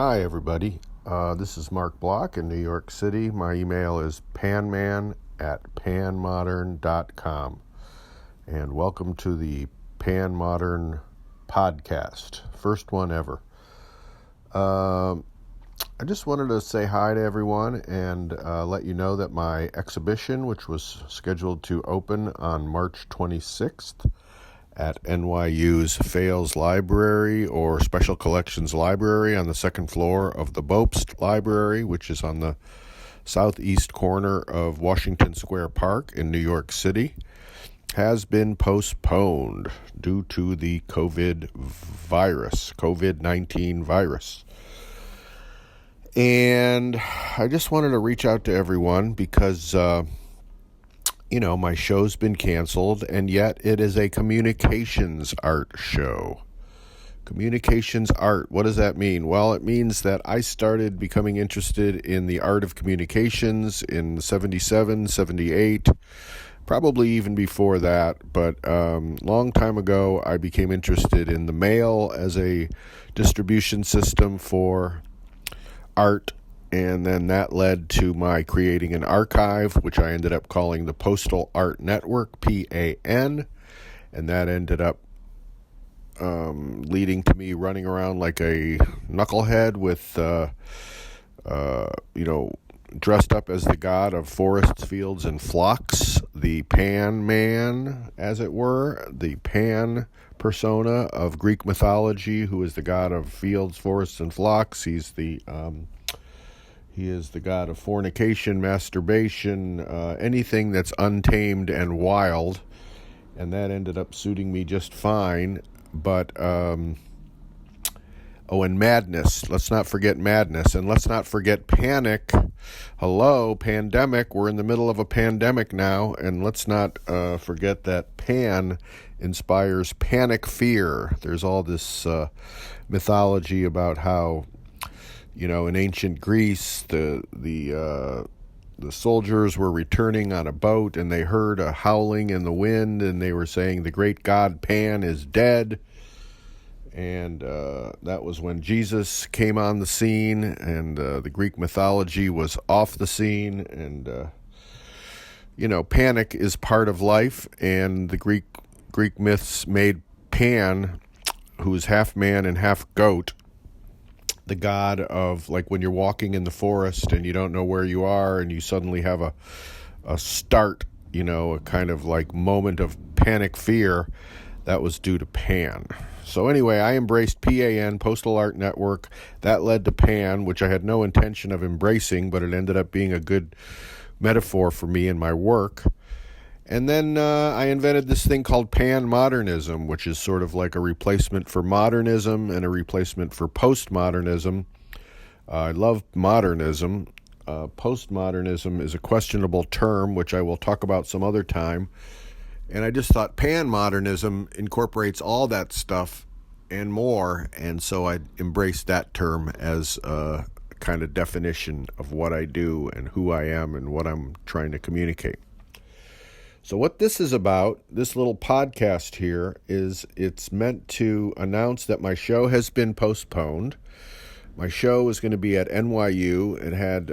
Hi, everybody. This is Mark Bloch in New York City. My email is panman@panmodern.com. And welcome to the PANMODERN Podcast, first one ever. I just wanted to say hi to everyone and let you know that my exhibition, which was scheduled to open on March 26th, at NYU's Fales Library or Special Collections Library on the second floor of the Bopst Library, which is on the southeast corner of Washington Square Park in New York City, has been postponed due to the COVID-19 virus. And I just wanted to reach out to everyone because my show's been canceled, and yet it is a communications art show. Communications art, what does that mean? Well, it means that I started becoming interested in the art of communications in 77, 78, probably even before that, but long time ago I became interested in the mail as a distribution system for art. And then that led to my creating an archive, which I ended up calling the Postal Art Network, PAN. And that ended up leading to me running around like a knucklehead with, dressed up as the god of forests, fields, and flocks, the Pan Man, as it were, the Pan persona of Greek mythology, who is the god of fields, forests, and flocks. He is the god of fornication, masturbation, anything that's untamed and wild. And that ended up suiting me just fine. But, and madness. Let's not forget madness. And let's not forget panic. Hello, pandemic. We're in the middle of a pandemic now. And let's not forget that Pan inspires panic fear. There's all this mythology about how in ancient Greece, the soldiers were returning on a boat and they heard a howling in the wind and they were saying the great god Pan is dead. And that was when Jesus came on the scene and the Greek mythology was off the scene. And, panic is part of life. And the Greek myths made Pan, who is half man and half goat, the god of, like, when you're walking in the forest and you don't know where you are and you suddenly have a start, a kind of like moment of panic fear, that was due to Pan. So anyway, I embraced PAN, Postal Art Network. That led to Pan, which I had no intention of embracing, but it ended up being a good metaphor for me in my work. And then I invented this thing called pan-modernism, which is sort of like a replacement for modernism and a replacement for postmodernism. I love modernism. Postmodernism is a questionable term, which I will talk about some other time. And I just thought pan-modernism incorporates all that stuff and more. And so I embraced that term as a kind of definition of what I do and who I am and what I'm trying to communicate. So what this is about, this little podcast here, is it's meant to announce that my show has been postponed. My show is going to be at NYU. It had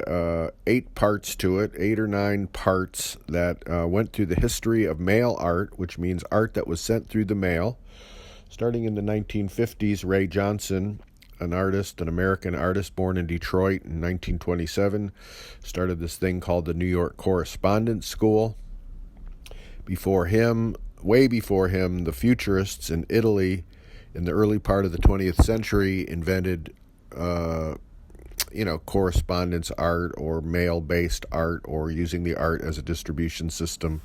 8 parts to it, 8 or 9 parts that went through the history of mail art, which means art that was sent through the mail. Starting in the 1950s, Ray Johnson, an American artist born in Detroit in 1927, started this thing called the New York Correspondence School. Way before him, the futurists in Italy in the early part of the 20th century invented, correspondence art or mail-based art, or using the art as a distribution system,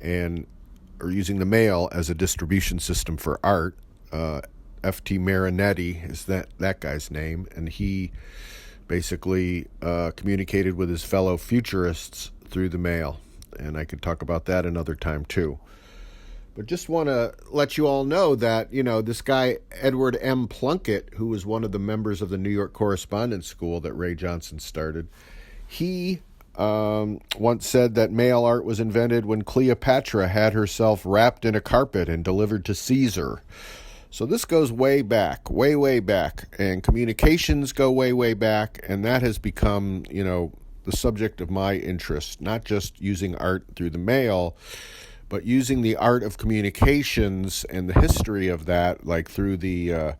or using the mail as a distribution system for art. F.T. Marinetti is that guy's name, and he basically communicated with his fellow futurists through the mail. And I could talk about that another time too. But just want to let you all know that, this guy, Edward M. Plunkett, who was one of the members of the New York Correspondence School that Ray Johnson started, he once said that mail art was invented when Cleopatra had herself wrapped in a carpet and delivered to Caesar. So this goes way back, way, way back, and communications go way, way back, and that has become, the subject of my interest, not just using art through the mail, but using the art of communications and the history of that, like through the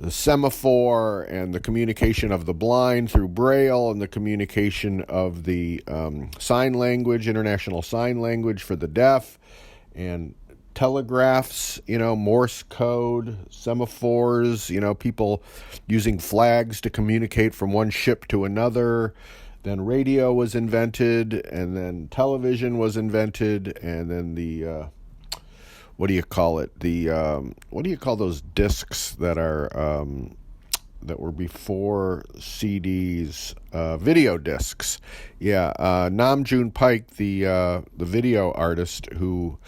semaphore and the communication of the blind through Braille and the communication of the sign language, international sign language for the deaf, and telegraphs, Morse code, semaphores, people using flags to communicate from one ship to another. Then radio was invented, and then television was invented, and then the what do you call it? What do you call those discs that are that were before CDs? Video discs. Yeah, Nam June Paik, the video artist who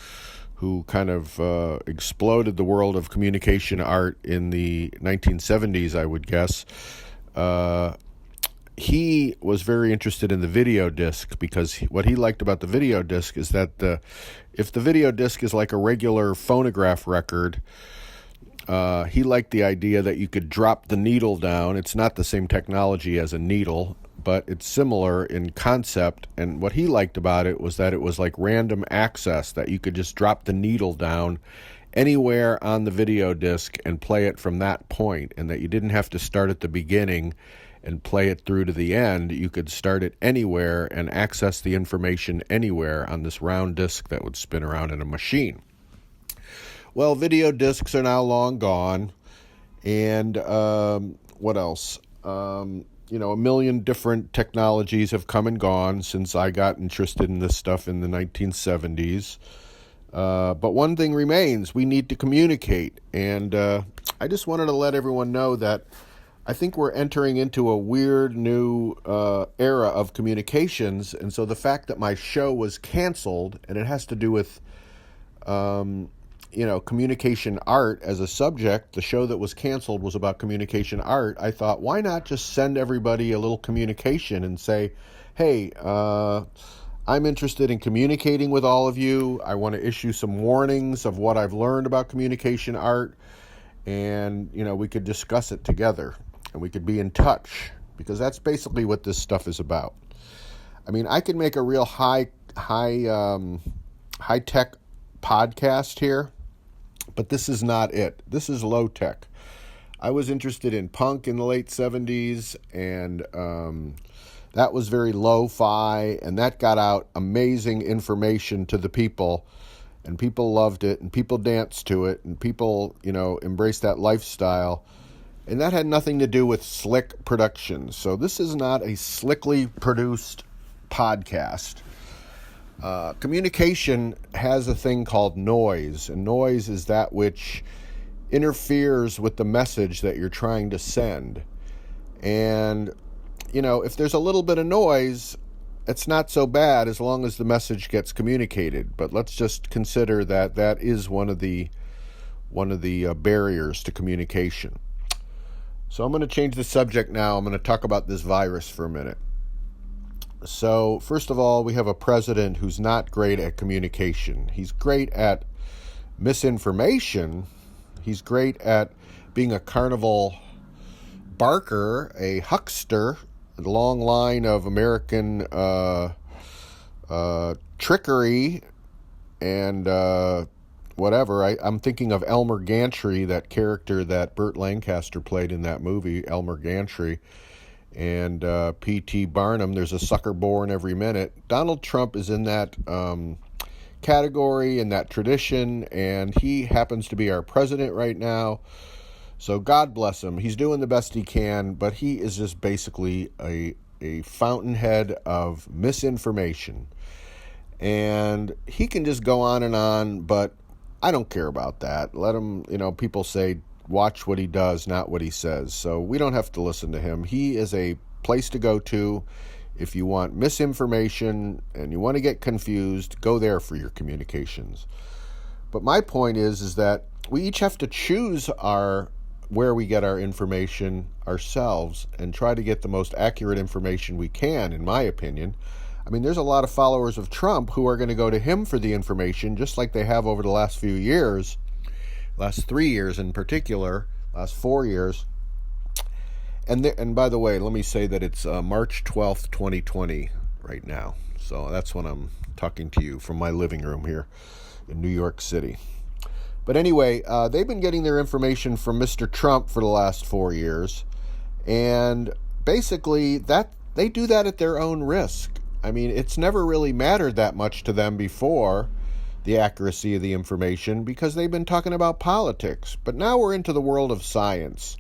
kind of exploded the world of communication art in the 1970s, I would guess. He was very interested in the video disc because what he liked about the video disc is that if the video disc is like a regular phonograph record, he liked the idea that you could drop the needle down. It's not the same technology as a needle, but it's similar in concept. And what he liked about it was that it was like random access, that you could just drop the needle down anywhere on the video disc and play it from that point, and that you didn't have to start at the beginning and play it through to the end. You could start it anywhere and access the information anywhere on this round disc that would spin around in a machine. Well, video discs are now long gone, and what else? A million different technologies have come and gone since I got interested in this stuff in the 1970s. But one thing remains: we need to communicate, and I just wanted to let everyone know that I think we're entering into a weird new era of communications, and so the fact that my show was canceled, and it has to do with, communication art as a subject. The show that was canceled was about communication art. I thought, why not just send everybody a little communication and say, hey, I'm interested in communicating with all of you. I want to issue some warnings of what I've learned about communication art, and, we could discuss it together. And we could be in touch, because that's basically what this stuff is about. I mean, I could make a real high tech podcast here, but this is not it. This is low tech. I was interested in punk in the late 70s, and that was very lo-fi, and that got out amazing information to the people, and people loved it, and people danced to it, and people, embraced that lifestyle. And that had nothing to do with slick production. So this is not a slickly produced podcast. Communication has a thing called noise. And noise is that which interferes with the message that you're trying to send. And, if there's a little bit of noise, it's not so bad as long as the message gets communicated. But let's just consider that that is one of the barriers to communication. So I'm going to change the subject now. I'm going to talk about this virus for a minute. So first of all, we have a president who's not great at communication. He's great at misinformation. He's great at being a carnival barker, a huckster, a long line of American trickery and whatever. I'm thinking of Elmer Gantry, that character that Burt Lancaster played in that movie, Elmer Gantry, and P.T. Barnum. There's a sucker born every minute. Donald Trump is in that category, in that tradition, and he happens to be our president right now. So God bless him. He's doing the best he can, but he is just basically a fountainhead of misinformation. And he can just go on, but I don't care about that. Let him, people say, watch what he does, not what he says. So we don't have to listen to him. He is a place to go to if you want misinformation and you want to get confused. Go there for your communications. But my point is that we each have to choose where we get our information ourselves and try to get the most accurate information we can, in my opinion. I mean, there's a lot of followers of Trump who are going to go to him for the information, just like they have over the last few years. last 3 years in particular, last 4 years. And by the way, let me say that it's March 12th, 2020 right now. So that's when I'm talking to you from my living room here in New York City. But anyway, they've been getting their information from Mr. Trump for the last 4 years. And basically, that they do that at their own risk. I mean, it's never really mattered that much to them before, the accuracy of the information, because they've been talking about politics. But now we're into the world of science.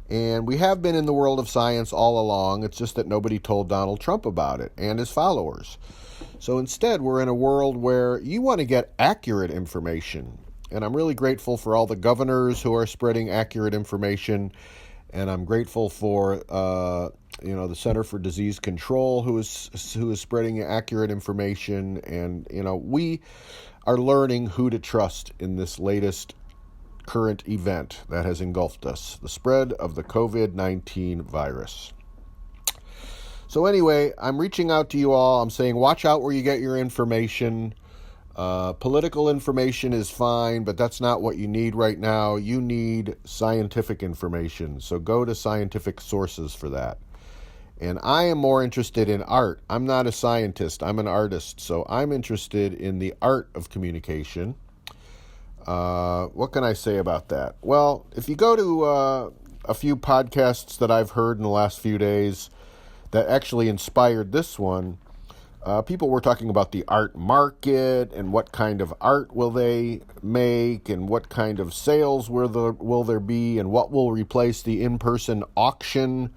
And we have been in the world of science all along. It's just that nobody told Donald Trump about it and his followers. So instead, we're in a world where you want to get accurate information. And I'm really grateful for all the governors who are spreading accurate information. And I'm grateful for the Center for Disease Control who is spreading accurate information. And we are learning who to trust in this latest current event that has engulfed us, the spread of the COVID-19 virus. So anyway, I'm reaching out to you all. I'm saying watch out where you get your information. Political information is fine, but that's not what you need right now. You need scientific information. So go to scientific sources for that. And I am more interested in art. I'm not a scientist. I'm an artist. So I'm interested in the art of communication. What can I say about that? Well, if you go to a few podcasts that I've heard in the last few days that actually inspired this one, people were talking about the art market and what kind of art will they make and what kind of sales will there be and what will replace the in-person auction,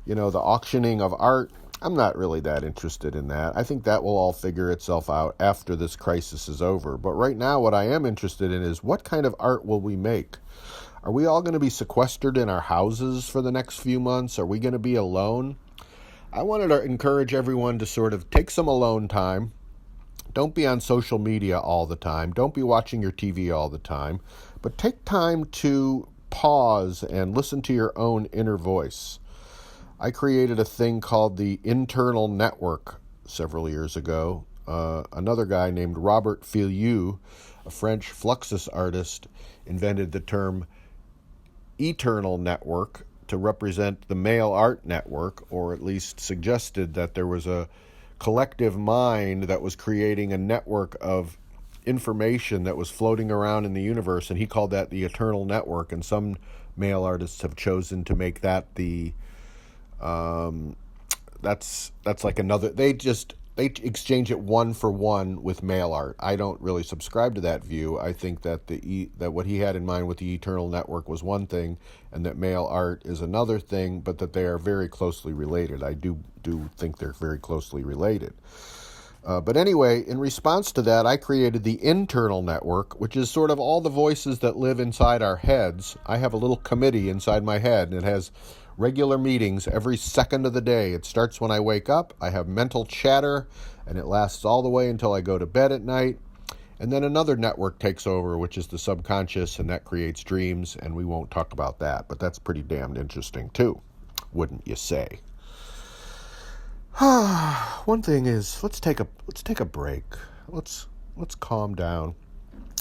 the auctioning of art. I'm not really that interested in that. I think that will all figure itself out after this crisis is over. But right now, what I am interested in is what kind of art will we make? Are we all going to be sequestered in our houses for the next few months? Are we going to be alone? I wanted to encourage everyone to sort of take some alone time. Don't be on social media all the time. Don't be watching your TV all the time. But take time to pause and listen to your own inner voice. I created a thing called the Internal Network several years ago. Another guy named Robert Filiu, a French Fluxus artist, invented the term Eternal Network to represent the male art network, or at least suggested that there was a collective mind that was creating a network of information that was floating around in the universe, and he called that the Eternal Network, and some male artists have chosen to make that the that's like another, they exchange it one for one with male art. I don't really subscribe to that view. I think that that what he had in mind with the Eternal Network was one thing, and that male art is another thing, but that they are very closely related. I do think they're very closely related. But anyway, in response to that, I created the Internal Network, which is sort of all the voices that live inside our heads. I have a little committee inside my head, and it has regular meetings every second of the day. It starts when I wake up. I have mental chatter, and it lasts all the way until I go to bed at night. And then another network takes over, which is the subconscious, and that creates dreams, and we won't talk about that. But that's pretty damned interesting, too, wouldn't you say? One thing is, let's take a break. Let's calm down.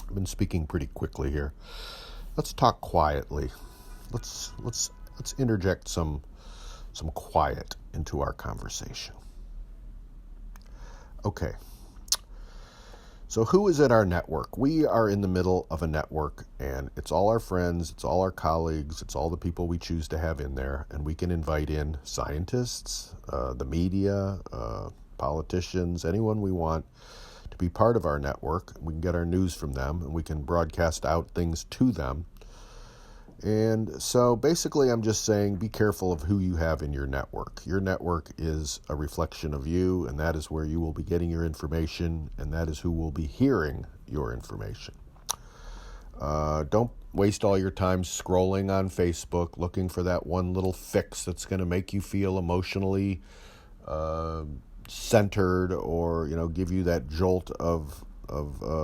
I've been speaking pretty quickly here. Let's talk quietly. Let's interject some quiet into our conversation. Okay. So who is in our network? We are in the middle of a network, and it's all our friends, it's all our colleagues, it's all the people we choose to have in there, and we can invite in scientists, the media, politicians, anyone we want to be part of our network. We can get our news from them, and we can broadcast out things to them. And so basically I'm just saying, be careful of who you have in your network. Your network is a reflection of you, and that is where you will be getting your information, and that is who will be hearing your information. Don't waste all your time scrolling on Facebook, looking for that one little fix that's going to make you feel emotionally centered, or give you that jolt of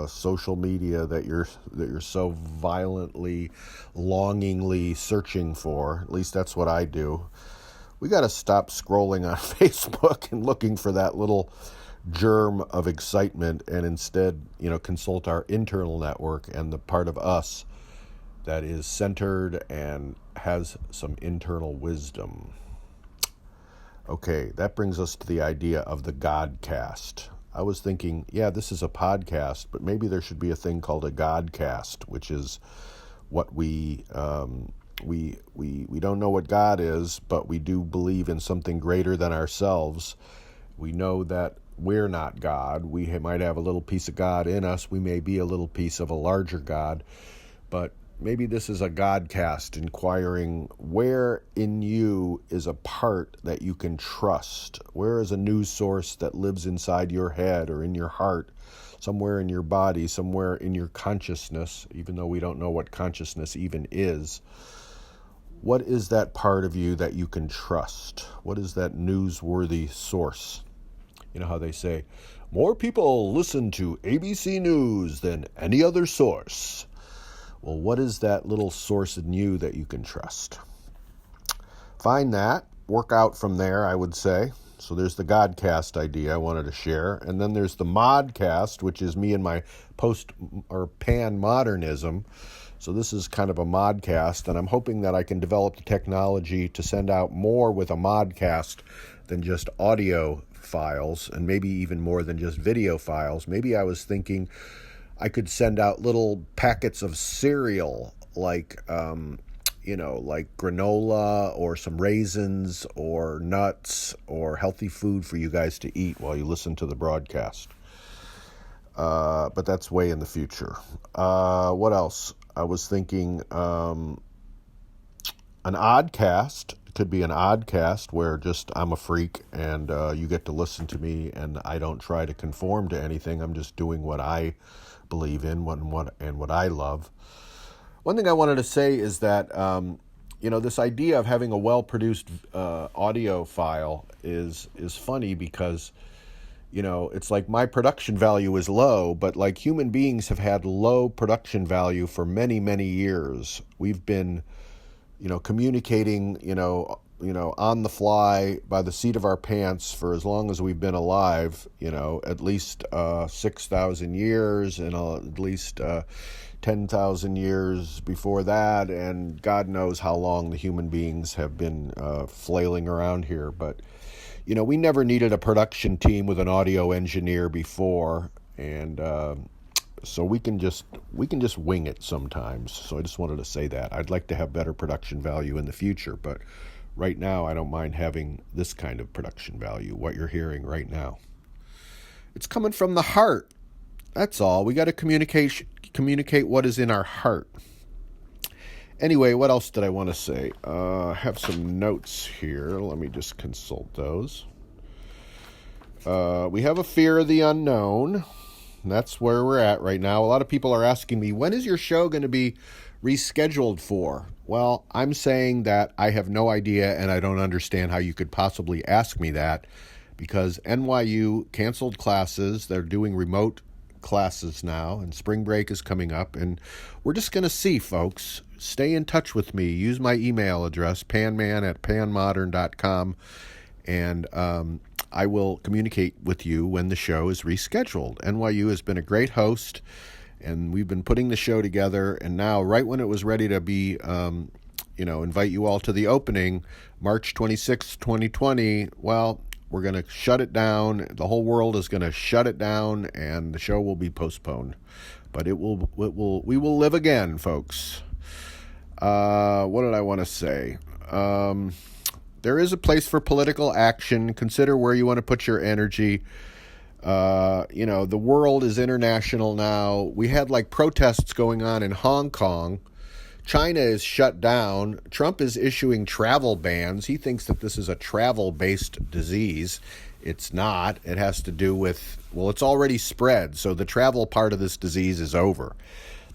social media that you're so violently, longingly searching for. At least that's what I do. We got to stop scrolling on Facebook and looking for that little germ of excitement, and instead, consult our internal network and the part of us that is centered and has some internal wisdom. Okay, that brings us to the idea of the Godcast. I was thinking, yeah, this is a podcast, but maybe there should be a thing called a Godcast, which is what we don't know what God is, but we do believe in something greater than ourselves. We know that we're not God. We might have a little piece of God in us. We may be a little piece of a larger God, but maybe this is a Godcast, inquiring where in you is a part that you can trust. Where is a news source that lives inside your head or in your heart, somewhere in your body, somewhere in your consciousness, even though we don't know what consciousness even is. What is that part of you that you can trust? What is that newsworthy source? You know how they say, more people listen to ABC News than any other source. Well, what is that little source in you that you can trust? Find that, work out from there, I would say. So there's the Godcast idea I wanted to share. And then there's the Modcast, which is me and my pan-modernism. So this is kind of a modcast, and I'm hoping that I can develop the technology to send out more with a modcast than just audio files, and maybe even more than just video files. Maybe I was thinking I could send out little packets of cereal, like granola or some raisins or nuts or healthy food for you guys to eat while you listen to the broadcast. But that's way in the future. What else? I was thinking an oddcast. It could be an oddcast where just I'm a freak and you get to listen to me, and I don't try to conform to anything. I'm just doing what I believe in what I love. One thing I wanted to say is that this idea of having a well-produced audio file is funny because it's like my production value is low, but like human beings have had low production value for many, many years. We've been, communicating, on the fly by the seat of our pants for as long as we've been alive, at least 6,000 years and at least 10,000 years before that. And God knows how long the human beings have been flailing around here. But we never needed a production team with an audio engineer before, and so we can just wing it sometimes. So I just wanted to say that. I'd like to have better production value in the future, but right now I don't mind having this kind of production value, what you're hearing right now. It's coming from the heart. That's all. We got to communicate what is in our heart. Anyway, what else did I want to say? I have some notes here. Let me just consult those. We have a fear of the unknown. That's where we're at right now. A lot of people are asking me, when is your show going to be rescheduled for? Well, I'm saying that I have no idea, and I don't understand how you could possibly ask me that, because NYU canceled classes. They're doing remote classes now, and spring break is coming up, and we're just going to see, folks. Stay in touch with me. Use my email address, panman@panmodern.com, and I will communicate with you when the show is rescheduled. NYU has been a great host, and we've been putting the show together, and now, right when it was ready to be, invite you all to the opening, March 26, 2020, well, we're going to shut it down. The whole world is going to shut it down, and the show will be postponed. But we will live again, folks. What did I want to say? There is a place for political action. Consider where you want to put your energy. The world is international now. We had protests going on in Hong Kong. China is shut down. Trump is issuing travel bans. He thinks that this is a travel-based disease. It's not. It has to do with, it's already spread. So the travel part of this disease is over.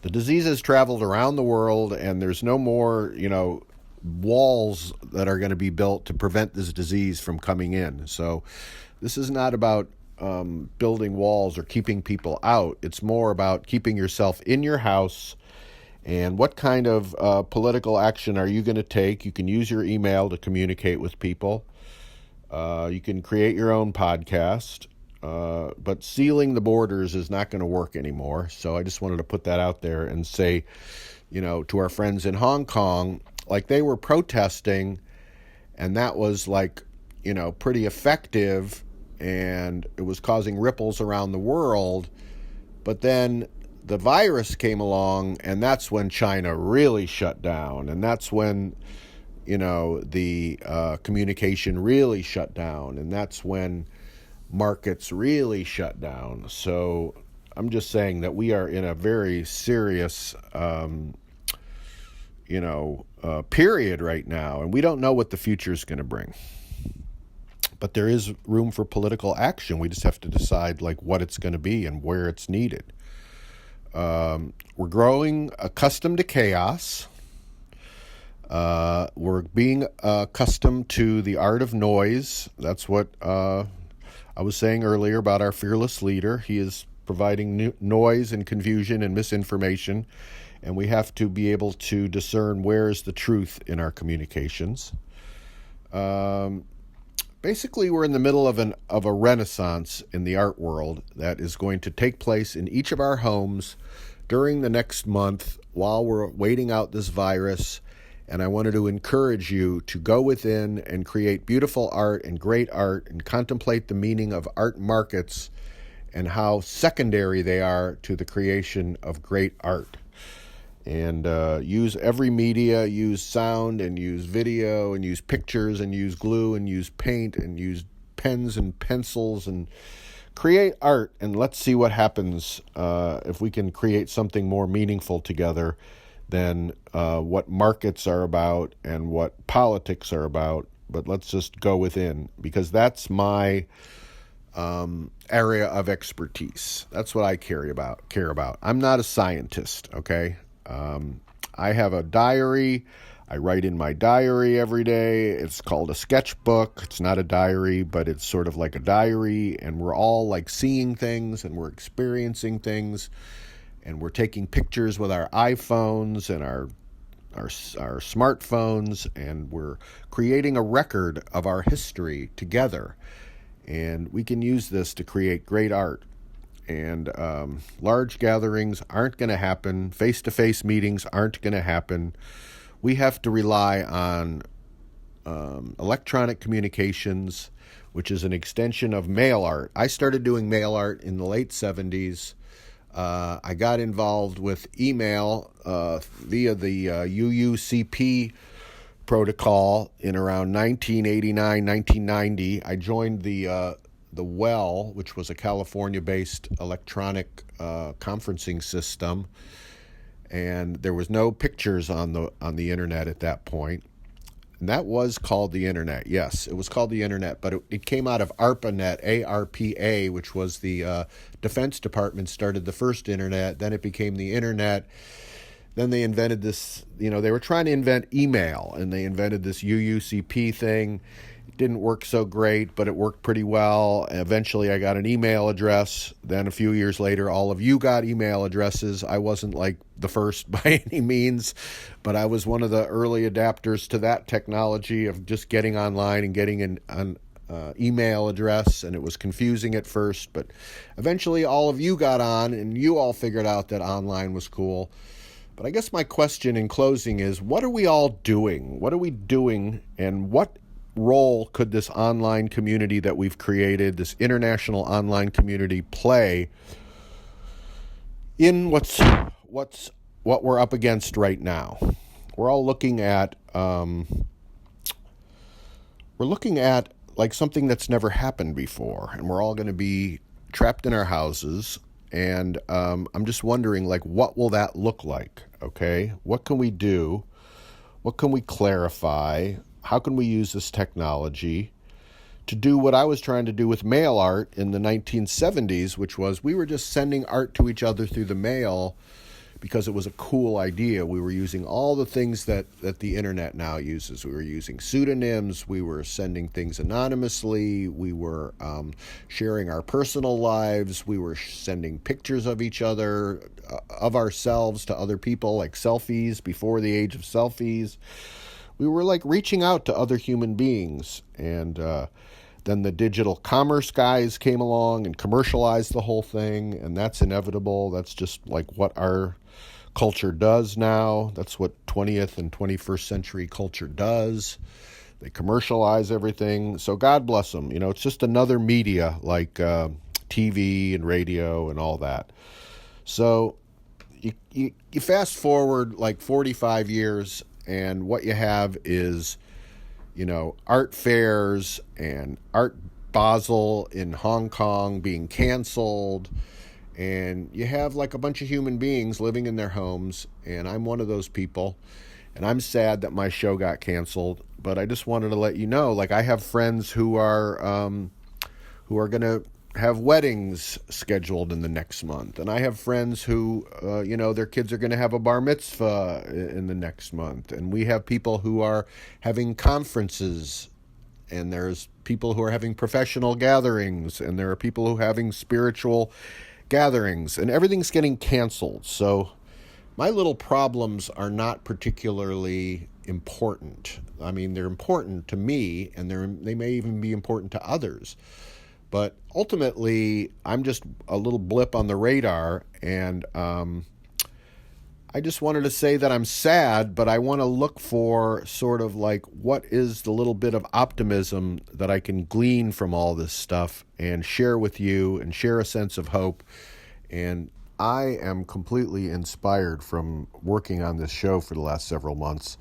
The disease has traveled around the world, and there's no more, walls that are going to be built to prevent this disease from coming in. So this is not about building walls or keeping people out. It's more about keeping yourself in your house. And what kind of political action are you going to take? You can use your email to communicate with people. You can create your own podcast. But sealing the borders is not going to work anymore. So I just wanted to put that out there and say to our friends in Hong Kong, like they were protesting, and that was like, pretty effective, and it was causing ripples around the world. But then the virus came along, and that's when China really shut down, and that's when the communication really shut down, and that's when markets really shut down. So I'm just saying that we are in a very serious period right now, and we don't know what the future is going to bring. But there is room for political action. We just have to decide like what it's going to be and where it's needed. We're growing accustomed to chaos. We're being accustomed to the art of noise. That's what I was saying earlier about our fearless leader. He is providing noise and confusion and misinformation, and we have to be able to discern where is the truth in our communications. Basically, we're in the middle of a renaissance in the art world that is going to take place in each of our homes during the next month while we're waiting out this virus. And I wanted to encourage you to go within and create beautiful art and great art and contemplate the meaning of art markets and how secondary they are to the creation of great art. And use every media, use sound and use video and use pictures and use glue and use paint and use pens and pencils and create art. And let's see what happens if we can create something more meaningful together than what markets are about and what politics are about. But let's just go within, because that's my area of expertise. That's what I care about. I'm not a scientist, okay? I have a diary. I write in my diary every day. It's called a sketchbook. It's not a diary, but it's sort of like a diary, and we're all like seeing things and we're experiencing things, and we're taking pictures with our iPhones and our smartphones, and we're creating a record of our history together. And we can use this to create great art. And large gatherings aren't going to happen. Face-to-face meetings aren't going to happen. We have to rely on electronic communications, which is an extension of mail art. I started doing mail art in the late 70s. I got involved with email via the UUCP protocol in around 1989, 1990. I joined the Well, which was a California-based electronic conferencing system, and there was no pictures on the internet at that point. And that was called the internet. Yes, it was called the internet, but it came out of ARPANET, ARPA, which was the Defense Department started the first internet. Then it became the internet. Then they invented this, they were trying to invent email, and they invented this UUCP thing. Didn't work so great, but it worked pretty well. Eventually, I got an email address. Then a few years later, all of you got email addresses. I wasn't like the first by any means, but I was one of the early adapters to that technology of just getting online and getting an email address, and it was confusing at first, but eventually all of you got on, and you all figured out that online was cool. But I guess my question in closing is, what are we all doing? What are we doing, and what role could this online community that we've created, this international online community, play in what we're up against right now? We're all looking at like something that's never happened before, and we're all going to be trapped in our houses. And I'm just wondering, like, what will that look like? Okay, what can we do? What can we clarify? How can we use this technology to do what I was trying to do with mail art in the 1970s, which was we were just sending art to each other through the mail because it was a cool idea. We were using all the things that the internet now uses. We were using pseudonyms. We were sending things anonymously. We were sharing our personal lives. We were sending pictures of each other, of ourselves to other people, like selfies before the age of selfies. We were like reaching out to other human beings. And then the digital commerce guys came along and commercialized the whole thing, and that's inevitable. That's just like what our culture does now. That's what 20th and 21st century culture does. They commercialize everything. So God bless them. It's just another media like TV and radio and all that. So you fast forward like 45 years, and what you have is, art fairs and Art Basel in Hong Kong being canceled. And you have like a bunch of human beings living in their homes, and I'm one of those people. And I'm sad that my show got canceled, but I just wanted to let you know, like, I have friends who are going to have weddings scheduled in the next month. And I have friends who, their kids are going to have a bar mitzvah in the next month. And we have people who are having conferences, and there's people who are having professional gatherings, and there are people who are having spiritual gatherings, and everything's getting canceled. So my little problems are not particularly important. I mean, they're important to me, and they may even be important to others. But ultimately, I'm just a little blip on the radar, and I just wanted to say that I'm sad, but I want to look for sort of like what is the little bit of optimism that I can glean from all this stuff and share with you and share a sense of hope. And I am completely inspired from working on this show for the last several months,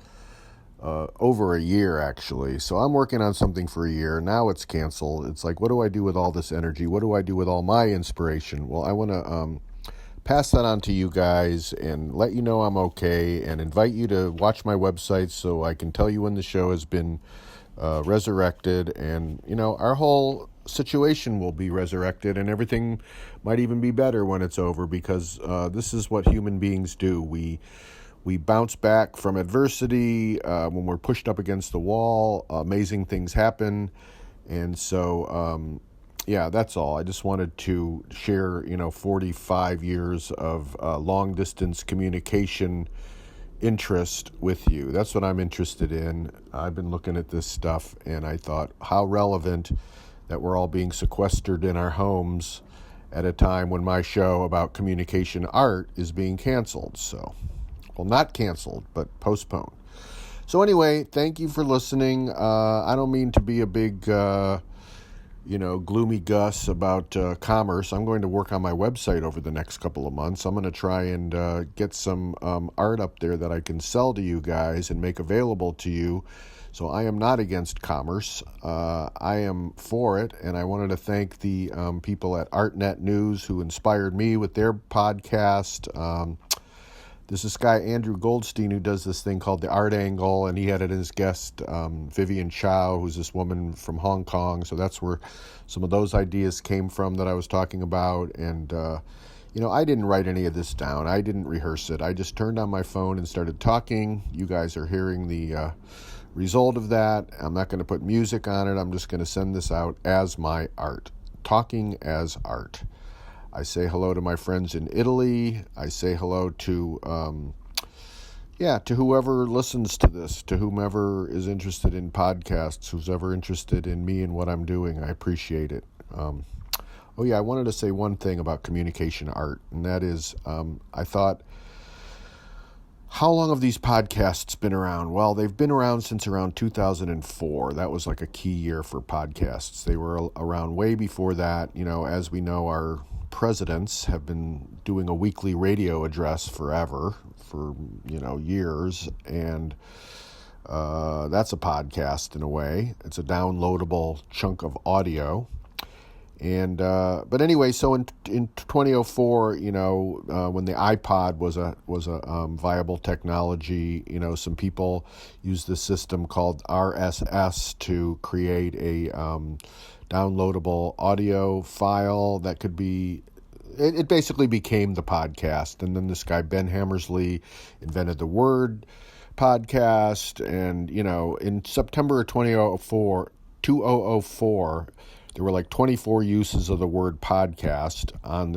over a year actually. So I'm working on something for a year. Now it's canceled. It's like, what do I do with all this energy? What do I do with all my inspiration? Well, I want to pass that on to you guys and let you know I'm okay, and invite you to watch my website so I can tell you when the show has been resurrected, and our whole situation will be resurrected, and everything might even be better when it's over, because this is what human beings do. We bounce back from adversity. When we're pushed up against the wall, amazing things happen. And so yeah, that's all. I just wanted to share, 45 years of long-distance communication interest with you. That's what I'm interested in. I've been looking at this stuff, and I thought, how relevant that we're all being sequestered in our homes at a time when my show about communication art is being canceled. So, well, not canceled, but postponed. So anyway, thank you for listening. I don't mean to be a big gloomy Gus about commerce. I'm going to work on my website over the next couple of months. I'm going to try and get some art up there that I can sell to you guys and make available to you. So I am not against commerce. I am for it, and I wanted to thank the people at ArtNet News who inspired me with their podcast. There's this guy, Andrew Goldstein, who does this thing called The Art Angle, and he had it as guest Vivian Chow, who's this woman from Hong Kong. So that's where some of those ideas came from that I was talking about. And, I didn't write any of this down. I didn't rehearse it. I just turned on my phone and started talking. You guys are hearing the result of that. I'm not going to put music on it. I'm just going to send this out as my art, talking as art. I say hello to my friends in Italy. I say hello to, to whoever listens to this, to whomever is interested in podcasts, who's ever interested in me and what I'm doing. I appreciate it. I wanted to say one thing about communication art, and that is, I thought, how long have these podcasts been around? Well, they've been around since around 2004. That was like a key year for podcasts. They were around way before that. As we know, our presidents have been doing a weekly radio address forever, for years, and that's a podcast in a way. It's a downloadable chunk of audio. And but anyway, so in 2004, when the iPod was a viable technology, some people used this system called RSS to create a downloadable audio file that could be. It basically became the podcast. And then this guy Ben Hammersley invented the word podcast, and in September of 2004. There were like 24 uses of the word podcast on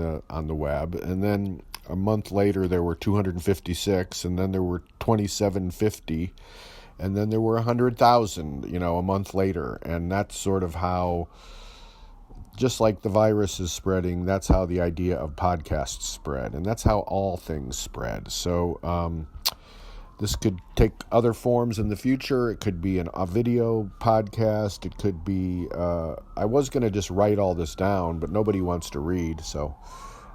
the web, and then a month later there were 256, and then there were 2750, and then there were 100,000, a month later, and that's sort of how just like the virus is spreading, that's how the idea of podcasts spread, and that's how all things spread. So this could take other forms in the future. It could be a video podcast. It could be, I was going to just write all this down, but nobody wants to read, so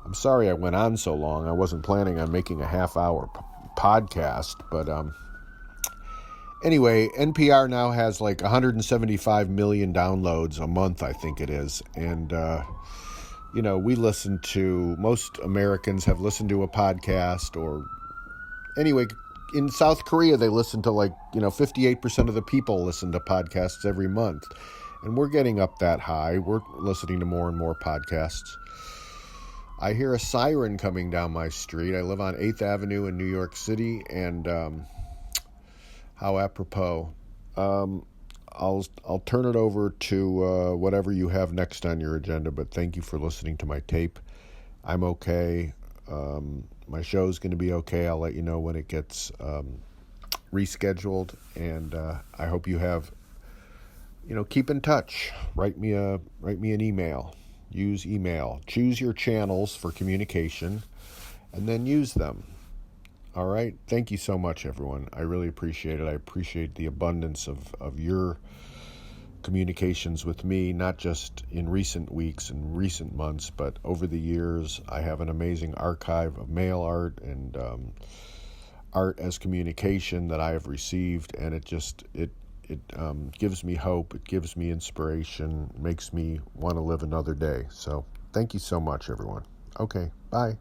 I'm sorry I went on so long. I wasn't planning on making a half-hour podcast, but anyway, NPR now has like 175 million downloads a month, I think it is, and most Americans have listened to a podcast, or anyway, in South Korea, they listen to 58% of the people listen to podcasts every month. And we're getting up that high. We're listening to more and more podcasts. I hear a siren coming down my street. I live on 8th Avenue in New York City. And how apropos. I'll turn it over to whatever you have next on your agenda. But thank you for listening to my tape. I'm okay. My show's going to be okay. I'll let you know when it gets rescheduled, and I hope you have, keep in touch. Write me an email. Use email. Choose your channels for communication, and then use them. All right? Thank you so much, everyone. I really appreciate it. I appreciate the abundance of your communications with me, not just in recent weeks and recent months, but over the years. I have an amazing archive of mail art and art as communication that I have received, and it gives me hope, it gives me inspiration, makes me want to live another day. So thank you so much, everyone. Okay, bye.